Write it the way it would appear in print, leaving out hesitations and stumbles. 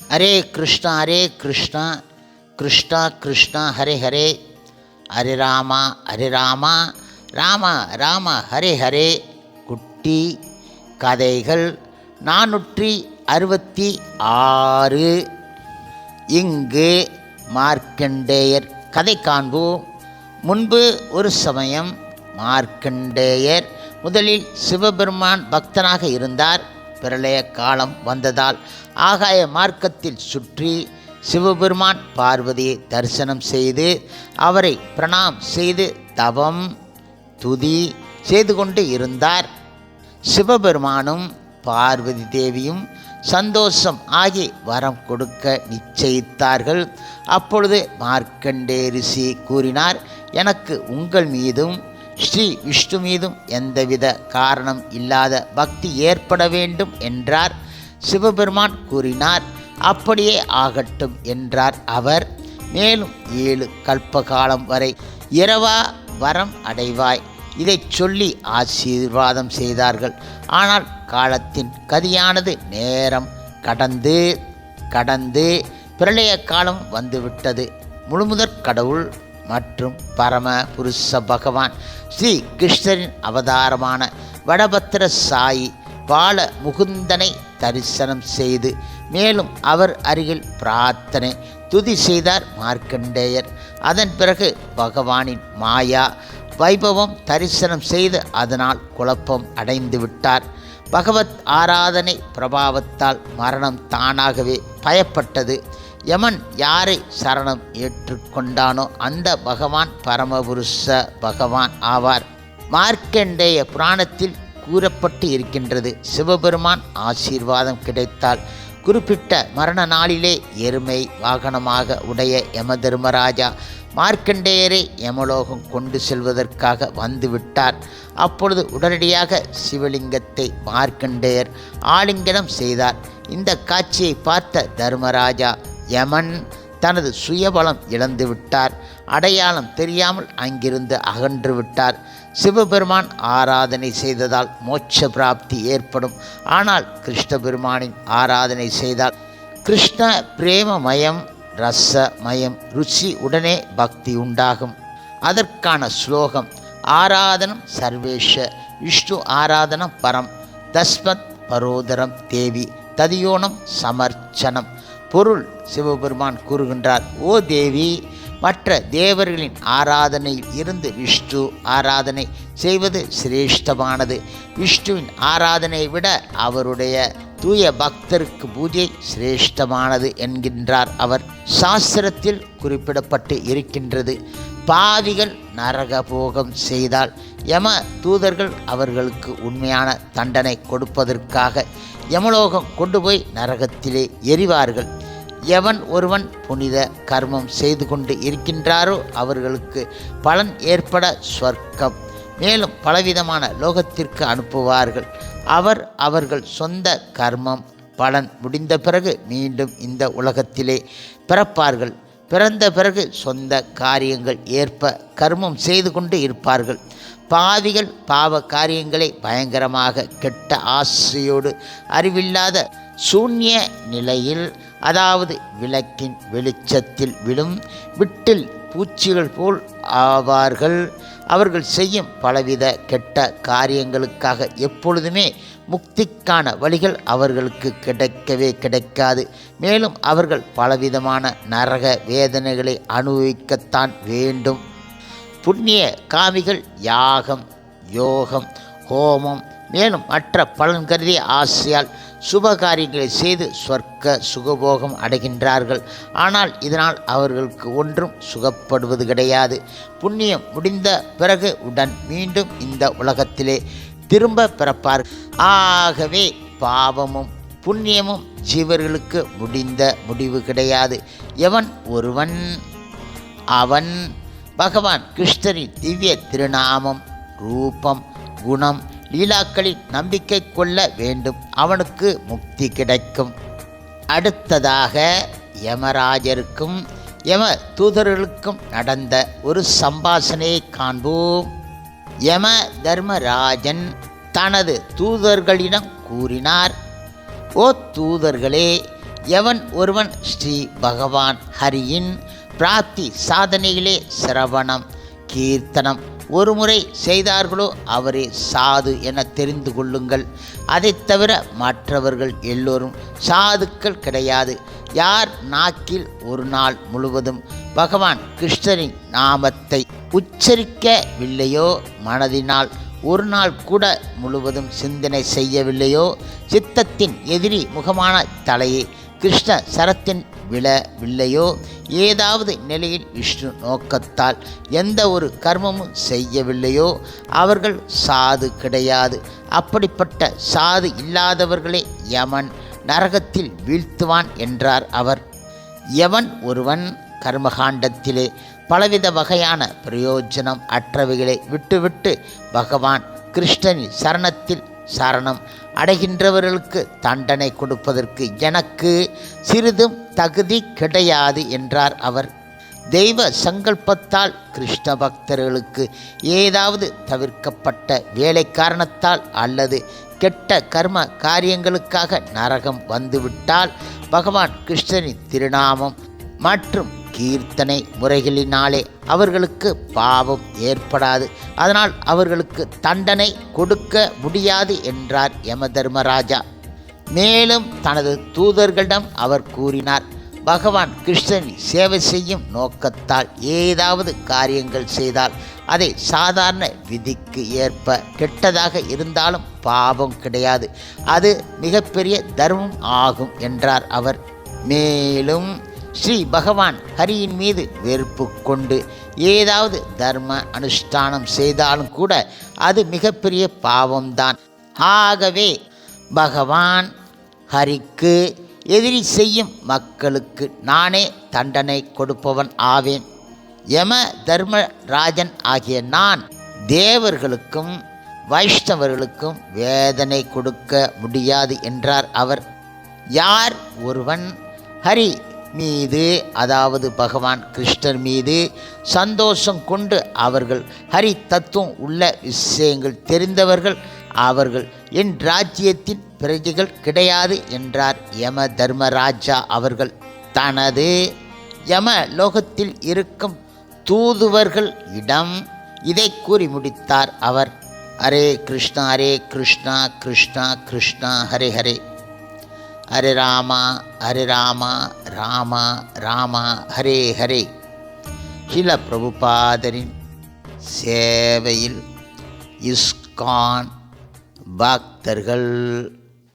ஹரே கிருஷ்ணா ஹரே கிருஷ்ணா கிருஷ்ணா கிருஷ்ணா ஹரே ஹரே, ஹரே ராமா ராம ராம ஹரே ஹரே. குட்டி கதைகள் 466. இங்கு மார்க்கண்டேயர் கதை காண்போம். முன்பு ஒரு சமயம் மார்க்கண்டேயர் முதலில் சிவபெருமான் பக்தனாக இருந்தார். பிரளய காலம் வந்ததால் ஆகாய மார்க்கத்தில் சுற்றி சிவபெருமான் பார்வதியை தரிசனம் செய்து அவரை பிரணாம் செய்து தவம் துதி செய்து கொண்டு இருந்தார். சிவபெருமானும் பார்வதி தேவியும் சந்தோஷம் ஆகி வரம் கொடுக்க நிச்சயித்தார்கள். அப்பொழுது மார்க்கண்டே ரிஷி கூறினார், எனக்கு உங்கள் மீதும் ஸ்ரீ விஷ்ணு மீதும் எந்தவித காரணம் இல்லாத பக்தி ஏற்பட வேண்டும் என்றார். சிவபெருமான் கூறினார், அப்படியே ஆகட்டும் என்றார் அவர். மேலும் 7 கல்பகாலம் வரை இரவா வரம் அடைவாய், இதை சொல்லி ஆசீர்வாதம் செய்தார்கள். ஆனால் காலத்தின் கதியானது நேரம் கடந்து பிரளய காலம் வந்துவிட்டது. முழுமுதற் கடவுள் மற்றும் பரம புருஷ பகவான் ஸ்ரீ கிருஷ்ணரின் அவதாரமான வடபத்திர சாயி பால முகுந்தனை தரிசனம் செய்து மேலும் அவர் அருகில் பிரார்த்தனை துதி செய்தார் மார்க்கண்டேயர். அதன் பிறகு பகவானின் மாயா வைபவம் தரிசனம் செய்து அதனால் குழப்பம் அடைந்து விட்டார். பகவத் ஆராதனை பிரபாவத்தால் மரணம் தானாகவே பயப்பட்டது. யமன் யாரை சரணம் ஏற்றுக்கொண்டானோ அந்த பகவான் பரமபுருஷ பகவான் ஆவார். மார்க்கண்டேய புராணத்தில் கூறப்பட்டு இருக்கின்றது, சிவபெருமான் ஆசீர்வாதம் கிடைத்தால் குறிப்பிட்ட மரண நாளிலே எருமை வாகனமாக உடைய யம தர்மராஜா மார்க்கண்டேயரை யமலோகம் கொண்டு செல்வதற்காக வந்துவிட்டார். அப்பொழுது உடனடியாக சிவலிங்கத்தை மார்க்கண்டேயர் ஆலிங்கனம் செய்தார். இந்த காட்சியை பார்த்த தர்மராஜா யமன் தனது சுயபலம் இழந்து விட்டார். அடையாளம் தெரியாமல் அங்கிருந்து அகன்று விட்டார். சிவபெருமான் ஆராதனை செய்ததால் மோட்ச பிராப்தி ஏற்படும். ஆனால் கிருஷ்ண பெருமானின் ஆராதனை செய்தால் கிருஷ்ண பிரேமமயம் ரசமயம் ருச்சி உடனே பக்தி உண்டாகும். அதற்கான ஸ்லோகம், ஆராதனம் சர்வேஷ விஷ்ணு ஆராதனம் பரம் தஸ்மத் பரோதரம் தேவி ததியோனம் சமர்ச்சனம். பொருள், சிவபெருமான் கூறுகின்றார், ஓ தேவி, மற்ற தேவர்களின் ஆராதனையில் இருந்து விஷ்ணு ஆராதனை செய்வது சிரேஷ்டமானது. விஷ்ணுவின் ஆராதனையை விட அவருடைய தூய பக்தருக்கு பூஜை சிரேஷ்டமானது என்கின்றார் அவர். சாஸ்திரத்தில் குறிப்பிடப்பட்டு இருக்கின்றது, பாவிகள் நரகபோகம் செய்தால் யம தூதர்கள் அவர்களுக்கு உண்மையான தண்டனை கொடுப்பதற்காக யமலோகம் கொண்டு போய் நரகத்திலே எரிவார்கள். எவன் ஒருவன் புனித கர்மம் செய்து கொண்டு இருக்கின்றாரோ அவர்களுக்கு பலன் ஏற்பட ஸ்வர்க்கம் மேலும் பலவிதமான லோகத்திற்கு அனுப்புவார்கள். அவர்கள் சொந்த கர்மம் பலன் முடிந்த பிறகு மீண்டும் இந்த உலகத்திலே பிறப்பார்கள். பிறந்த பிறகு சொந்த காரியங்கள் ஏற்ப கர்மம் செய்து கொண்டு இருப்பார்கள். பாவிகள் பாவ காரியங்களை பயங்கரமாக கெட்ட ஆசையோடு அறிவில்லாத சூன்ய நிலையில், அதாவது விளக்கின் வெளிச்சத்தில் விழும் விட்டில் பூச்சிகள் போல் ஆவார்கள். அவர்கள் செய்யும் பலவித கெட்ட காரியங்களுக்காக எப்பொழுதுமே முக்திக்கான வழிகள் அவர்களுக்கு கிடைக்காது. மேலும் அவர்கள் பலவிதமான நரக வேதனைகளை அனுபவிக்கத்தான் வேண்டும். புண்ணிய காமிகள் யாகம் யோகம் ஹோமம் மேலும் மற்ற பலன் கருதிய ஆசையால் சுபகாரியங்களை செய்து சொர்க்க சுகபோகம் அடைகின்றார்கள். ஆனால் இதனால் அவர்களுக்கு ஒன்றும் சுகப்படுவது கிடையாது. புண்ணியம் முடிந்த பிறகு உடன் மீண்டும் இந்த உலகத்திலே திரும்ப பிறப்பார்கள். ஆகவே பாவமும் புண்ணியமும் ஜீவர்களுக்கு முடிவு கிடையாது. எவன் ஒருவன் அவன் பகவான் கிருஷ்ணரின் திவ்ய திருநாமம் ரூபம் குணம் லீலாக்களின் நம்பிக்கை கொள்ள வேண்டும், அவனுக்கு முக்தி கிடைக்கும். அடுத்ததாக யமராஜருக்கும் யம தூதர்களுக்கும் நடந்த ஒரு சம்பாஷணையை காண்போம். யம தர்மராஜன் தனது தூதர்களிடம் கூறினார், ஓ தூதர்களே, எவன் ஒருவன் ஸ்ரீ பகவான் ஹரியின் பிராப்தி சாதனைகளே சிரவணம் கீர்த்தனம் ஒருமுறை செய்தார்களோ அவரே சாது என தெரிந்து கொள்ளுங்கள். அதைத் தவிர மற்றவர்கள் எல்லோரும் சாதுக்கள் கிடையாது. யார் நாக்கில் ஒரு நாள் முழுவதும் பகவான் கிருஷ்ணரின் நாமத்தை உச்சரிக்கவில்லையோ, மனதினால் ஒரு நாள் கூட முழுவதும் சிந்தனை செய்யவில்லையோ, சித்தத்தின் எதிரி முகமான தலையை கிருஷ்ண சரத்தின் விழவில்லையோ, ஏதாவது நிலையில் விஷ்ணு நோக்கத்தால் எந்த ஒரு கர்மமும் செய்யவில்லையோ அவர்கள் சாது கிடையாது. அப்படிப்பட்ட சாது இல்லாதவர்களே யமன் நரகத்தில் வீழ்த்துவான் என்றார் அவர். எவன் ஒருவன் கர்மகாண்டத்திலே பலவித வகையான பிரயோஜனம் அற்றவைகளை விட்டுவிட்டு பகவான் கிருஷ்ணனின் சரணத்தில் சரணம் அடைகின்றவர்களுக்கு தண்டனை கொடுப்பதற்கு எனக்கு சிறிதும் தகுதி கிடையாது என்றார் அவர். தெய்வ சங்கல்பத்தால் கிருஷ்ண பக்தர்களுக்கு ஏதாவது தவிர்க்கப்பட்ட வேலை காரணத்தால் அல்லது கெட்ட கர்ம காரியங்களுக்காக நரகம் வந்துவிட்டால் பகவான் கிருஷ்ணனின் திருநாமம் மற்றும் கீர்த்தனை முறைகளினாலே அவர்களுக்கு பாவம் ஏற்படாது. அதனால் அவர்களுக்கு தண்டனை கொடுக்க முடியாது என்றார் யம தர்மராஜா. மேலும் தனது தூதர்களிடம் அவர் கூறினார், பகவான் கிருஷ்ணன் சேவை செய்யும் நோக்கத்தால் ஏதாவது காரியங்கள் செய்தால் அதை சாதாரண விதிக்கு ஏற்ப கெட்டதாக இருந்தாலும் பாவம் கிடையாது. அது மிகப்பெரிய தர்மம் ஆகும் என்றார் அவர். மேலும் ஸ்ரீ பகவான் ஹரியின் மீது வெறுப்பு கொண்டு ஏதாவது தர்ம அனுஷ்டானம் செய்தாலும் கூட அது மிகப்பெரிய பாவம்தான். ஆகவே பகவான் ஹரிக்கு எதிரி செய்யும் மக்களுக்கு நானே தண்டனை கொடுப்பவன் ஆவேன். யம தர்மராஜன் ஆகிய நான் தேவர்களுக்கும் வைஷ்ணவர்களுக்கும் வேதனை கொடுக்க முடியாது என்றார் அவர். யார் ஒருவன் ஹரி மீது, அதாவது பகவான் கிருஷ்ணர் மீது சந்தோஷம் கொண்டு அவர்கள் ஹரி தத்துவம் உள்ள விஷயங்கள் தெரிந்தவர்கள், அவர்கள் என் ராஜ்யத்தின் பிரஜைகள் கிடையாது என்றார் யம தர்மராஜா அவர்கள். தனது யம லோகத்தில் இருக்கும் தூதுவர்கள் இடம் இதை கூறி முடித்தார் அவர். ஹரே கிருஷ்ணா கிருஷ்ணா கிருஷ்ணா ஹரே ஹரே, ஹரே ராமா ராமா ராமா ஹரே ஹரே. ஸ்ரீல பிரபுபாதரின் சேவையில் இஸ்கான் பக்தர்கள்